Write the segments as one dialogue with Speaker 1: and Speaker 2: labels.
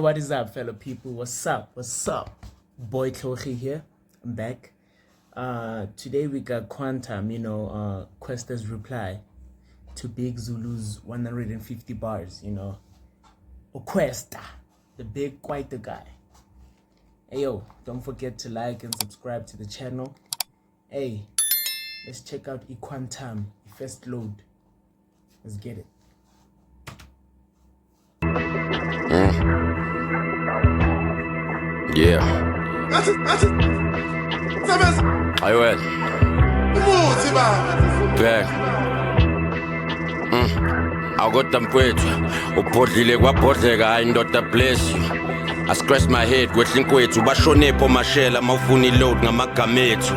Speaker 1: what is up, fellow people? What's up? What's up? Boy Klochi here. I'm back. Today we got Quantham, Kwesta's reply to Big Zulu's 150 bars, Or Kwesta, the big Kwesta guy. Hey, yo, don't forget to like and subscribe to the channel. Hey, let's check out Quantham, first load. Let's get it.
Speaker 2: Yeah. Are you well? Back. Agotam kwethu ubhodlile kwabhodleka hayi ndoda bless you. I scratch my head kwehle kwethu bashonepho mashela mawufuna iload ngamagama ethu.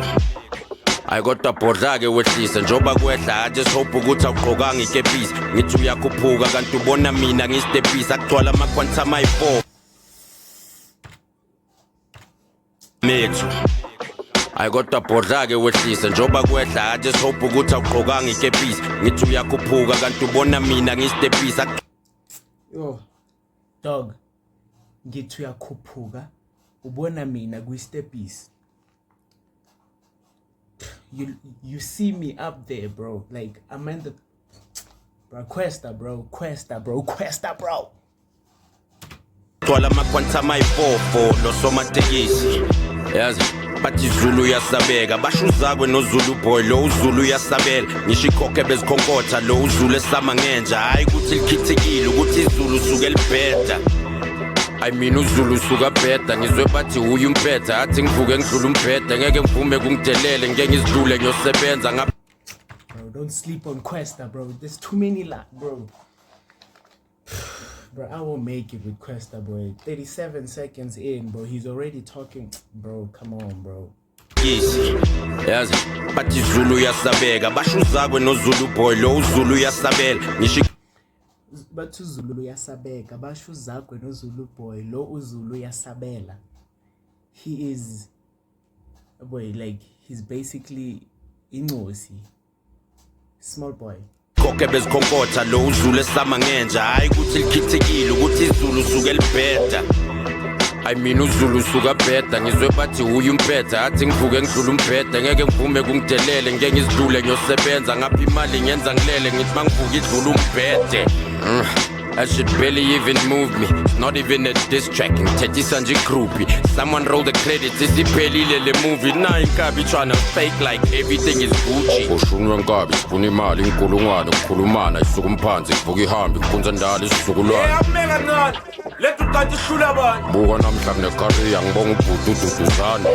Speaker 2: Ayikota bhodla ke wehlisa njoba kwehla I just hope ukuthi awugqokanga ikepisi ngithi uyakhuphuka kanti ubona mina ngistepisa akugcwala amaquantum ayi4 methu. Ayikota bhodla ke wehlisa njoba kwehla I just hope ukuthi awugqokanga ikepisi ngithi uyakhuphuka kanti ubona mina ngistepisa.
Speaker 1: Yo dog ngithi uyakhuphuka ubona mina kwistepisi. You see me up there, bro. Like I'm in the Kwesta, bro.
Speaker 2: Twala maquantum ayi4 lo somatekisi. Yazi bathi Zulu yasabeka bashuzakwe no Zulu boy lo Zulu yasabela ngisho ikhokhe bezikhonkotha lo Zulu esama ngenja hayi ukuthi likhithekile ukuthi iZulu suke libheda. I mean uZulu suka bheda ngizwe bathi uyu umphetha athi ngivuke ngidlula umphetha ngeke ngivume kungidelele ngeke ngizidlule ngiyosebenza ngapha.
Speaker 1: Bro, don't sleep on Kwesta, bro. There's too many bro. Bro, I won't make it with Kwesta, boy. 37 seconds in, bro. He's already talking. Bro, come on, bro.
Speaker 2: Yes. Yazi bathi Zulu yasabeka bashuzakwe no Zulu boy lo Zulu yasabela ngisho
Speaker 1: but uZulu yasabeka basho zakwe no Zulu boy lo uZulu yasabela. He is boy, like he's basically ingosi small boy.
Speaker 2: Khokhe bezikhonkotha lo uZulu esama ngenja hayi ukuthi likhithekile ukuthi iZulu suke libheda. I mean uZulu suka bheda ngizwe bathi uyu umphetha athi ngivuke ngidlula umphetha ngeke ngivume kungidelele ngeke ngizidlule ngiyosebenza ngapha imali ngenza ngilele ngithi mangivuka idlula umphethe. That shit barely even moved me. It's not even a diss track. Ngithethisa nje groupie. Someone roll the credits. Isiphelile le movie. Now inkabi tryna fake like everything is Gucci. Ushunwe nkabi sifuna imali inkulungwane ukukhulumana isuka umphansi kuvuka ihambi kuphunza ndala isizukulwane.
Speaker 3: Ameka nani. Lethu kanti shula abantu.
Speaker 2: Buka namhla kunecareer ngibonga ubhuti ududuzana.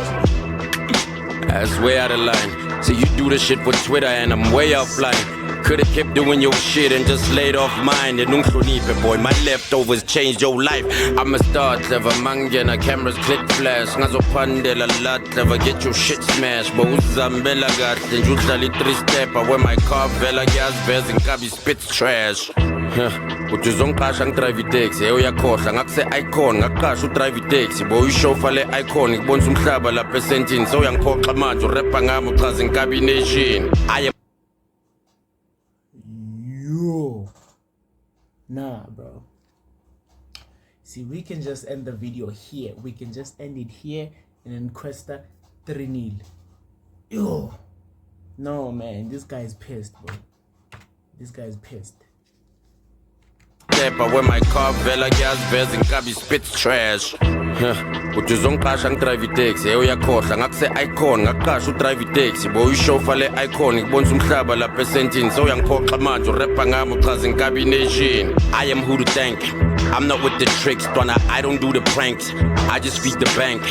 Speaker 2: That's way out of line. So you do the shit for Twitter and I'm way offline. Could've kept doing your shit and just laid off mine. And unhloniphe boy, my leftovers changed your life. I'm a star clever, mangena cameras click flash. Ngazophandela lot clever, get your shit smashed. But uzambela kahle nje udlala i3-stepper where my car vela kuyaziveza inkabi spits trash. Uthi uzongiqasha ngidrive itaxi uyakhohlwa ngakuse icon ngaqasha udrive itaxi boy uyishofa le icon ngibonisa umhlaba lapha esentini so uyangiphoxa manje urapper ngami uchaza inkabi nation.
Speaker 1: Yo, nah, bro. See, we can just end the video here. We can just end it here and then Kwesta 3-0. Yo, no, man, this guy's pissed, bro. This guy's pissed.
Speaker 2: Where my car vela kuyaziveza inkabi spits trash. Uthi uzongiqasha ngidrive itaxi uyakhohlwa ngakuse icon ngaqasha udrive itaxi boy uyishofa le icon ngibonisa umhlaba lapha esentini so uyangiphoxa manje urapper ngami uchaza inkabi nation. I am who to thank. I'm not with the tricks, Donna. I don't do the pranks. I just feed the bank.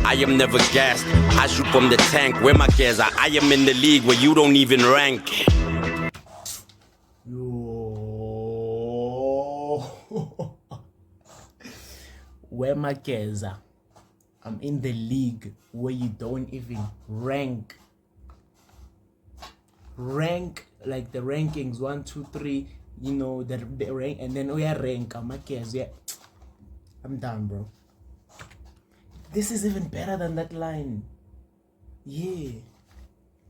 Speaker 2: I am never gassed. I shoot from the tank. Where my gears are, I am in the league where you don't even rank.
Speaker 1: Where my gears are, I'm in the league where you don't even rank like the rankings 1, 2, 3, the rank, and then we are rank my gears. Yeah, I'm done, bro. This is even better than that line. Yeah,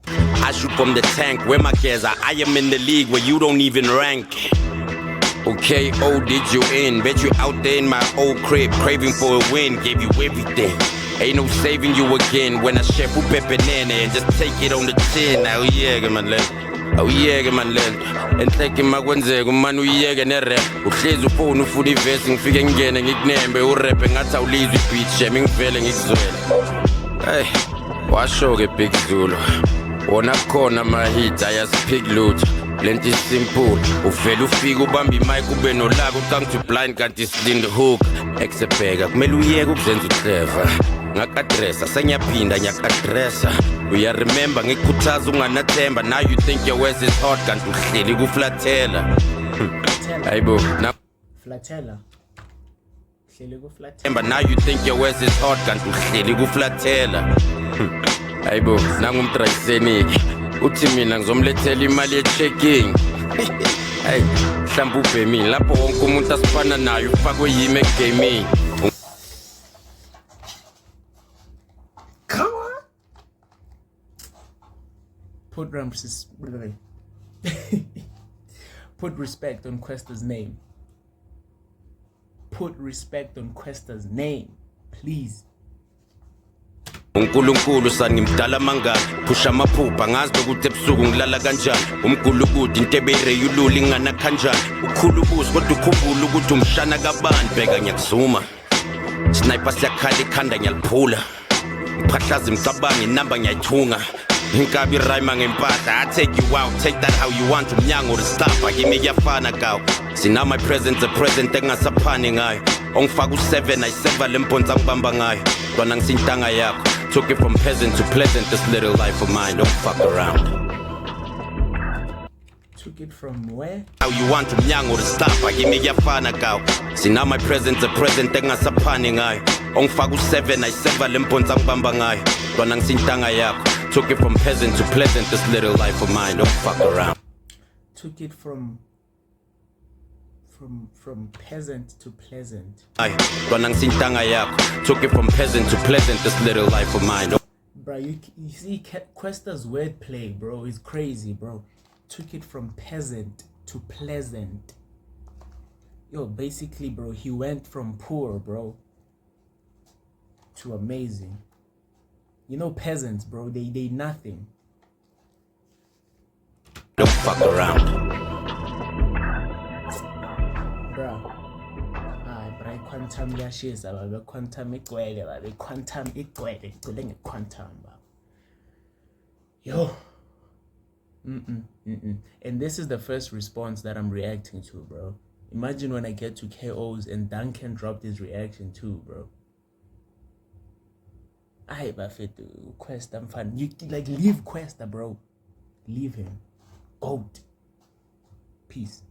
Speaker 2: I shoot from the tank where my gears are. I am in the league where you don't even rank. Okay, oh, did you in? Bet you out there in my old crib, craving for a win, gave you everything. Ain't no saving you again when I chef who pepe nene and just take it on the chin. Now yeah, man, awuyeke man lento enhleke makwenzeka umani uyiyeke nerap uhlezi ufone ufuthi ivesi ngifike ngingene ngikunembe urap ngathi awulizwe ibeat shame ngivele ngikuzwele hey washo-ke Big Zulu wona khona ama-hit ayasiphik lutho lento isimple uvele ufike ubambe imic ube nolaka ucangithi blind kanti silinde hook eksebheka kumele uyeke ukuzenza uclever ngakadressa sengiyaphinda ngiyakadressa uyaremember ngikukhuthaza unganathemba now you think your waist is hot kanti uhleli kuflathela hayibo
Speaker 1: flathela hleli
Speaker 2: kuflathela now you think your waist is hot kanti uhleli kuflathela hayibo nangumtrayiseniki uthi mina ngizomlethela imali ye-checking hey mhlawumbe ubhemini lapho wonke umuntu asifana nayo ufakwe yimi egaming.
Speaker 1: Put respect on Questa's name. Put respect on Questa's name, please.
Speaker 2: uNkulunkulu sangimdala mangaka phusha amaphupha ngazi ukuthi ebusuku ngilala kanjani umgulukude into ebeyireyulula ingana kanjani ukhulu ubuso kodwa ukhumbula ukuthi umshana kabani bheka ngiyakuzuma sniper siyakhala ikhanda ngiyaliphula ngiphahlaza imcabango inamba ngiyayithunga inkabi rhyme ngempahla I take you out take that how you want umnyango restapa kimi kuyafana kawo sina my present a present engasaphani ngayo ongifaka u7 ayiseva lemponza ngibamba ngayo kwana ngisintanga yakho took it from peasant to pleasant this little life of mine don't fuck around.
Speaker 1: Took it from where?
Speaker 2: How you want umnyango restapa kimi kuyafana kawo sina my present a present engasaphani ngayo ongifaka u7 ayiseva lemponza ngibamba ngayo kwana ngisintanga yakho took it from peasant to pleasant this little life of mine don't fuck around.
Speaker 1: Took it from peasant to pleasant.
Speaker 2: Took it from peasant to pleasant this little life of mine.
Speaker 1: Bro, you see Questa's wordplay, bro, is crazy, bro. Took it from peasant to pleasant. Yo, basically, bro, he went from poor, bro, to amazing. You know peasants, bro, they nothing.
Speaker 2: Don't fuck around.
Speaker 1: Quantham yashisa babe Quantham igcwele babe Quantham igcwele igcwele ngeQuantham baba yo and this is the first response that I'm reacting to, bro. Imagine when I get to KOs and Duncan dropped his reaction too, bro. Aye bafethu Kwesta I'm fun. You like leave Kwesta, bro. Leave him. Goat. Peace.